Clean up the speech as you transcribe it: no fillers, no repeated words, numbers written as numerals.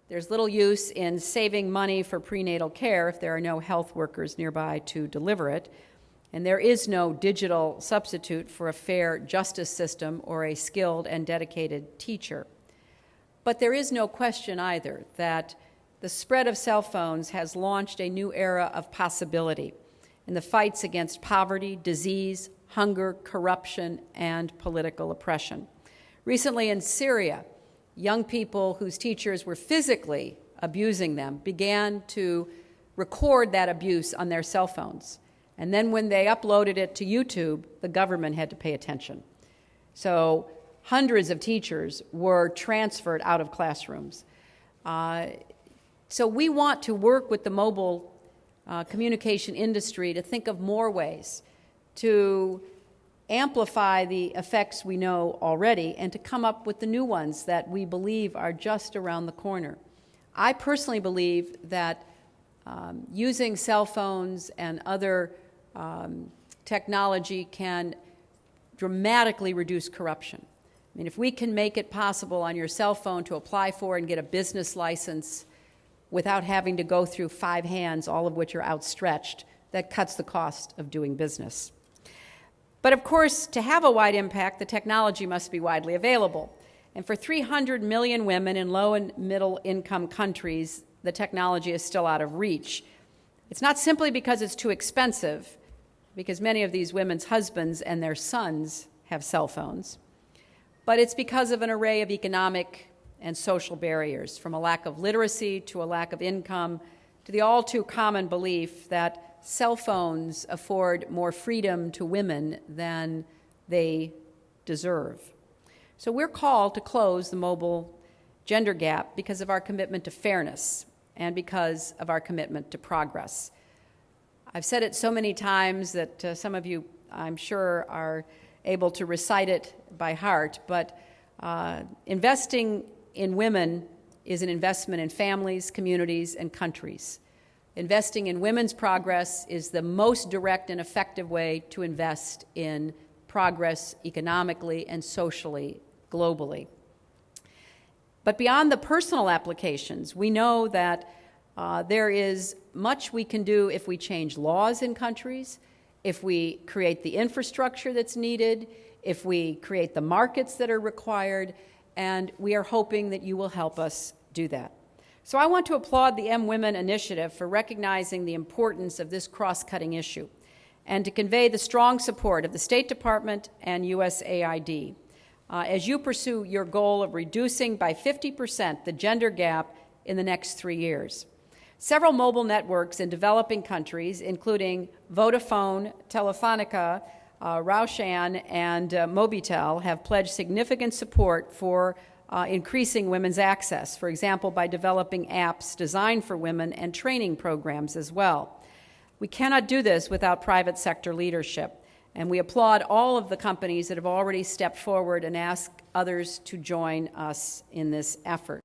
There's little use in saving money for prenatal care if there are no health workers nearby to deliver it. And there is no digital substitute for a fair justice system or a skilled and dedicated teacher. But there is no question either that the spread of cell phones has launched a new era of possibility in the fights against poverty, disease, hunger, corruption, and political oppression. Recently in Syria, young people whose teachers were physically abusing them began to record that abuse on their cell phones. And then when they uploaded it to YouTube, the government had to pay attention. So hundreds of teachers were transferred out of classrooms. So we want to work with the mobile communication industry to think of more ways to amplify the effects we know already and to come up with the new ones that we believe are just around the corner. I personally believe that using cell phones and other technology can dramatically reduce corruption. I mean, if we can make it possible on your cell phone to apply for and get a business license without having to go through 5 hands, all of which are outstretched, that cuts the cost of doing business. But of course, to have a wide impact, the technology must be widely available. And for 300 million women in low and middle income countries, the technology is still out of reach. It's not simply because it's too expensive, because many of these women's husbands and their sons have cell phones, but it's because of an array of economic and social barriers, from a lack of literacy to a lack of income to the all too common belief that cell phones afford more freedom to women than they deserve. So we're called to close the mobile gender gap because of our commitment to fairness and because of our commitment to progress. I've said it so many times that some of you, I'm sure, are able to recite it by heart, but investing in women is an investment in families, communities, and countries. Investing in women's progress is the most direct and effective way to invest in progress economically and socially, globally. But beyond the personal applications, we know that there is much we can do if we change laws in countries, if we create the infrastructure that's needed, if we create the markets that are required, and we are hoping that you will help us do that. So I want to applaud the mWomen initiative for recognizing the importance of this cross-cutting issue and to convey the strong support of the State Department and USAID as you pursue your goal of reducing by 50% the gender gap in the next 3 years. Several mobile networks in developing countries, including Vodafone, Telefonica, Raushan, and Mobitel, have pledged significant support for increasing women's access, for example, by developing apps designed for women and training programs as well. We cannot do this without private sector leadership, and we applaud all of the companies that have already stepped forward and ask others to join us in this effort.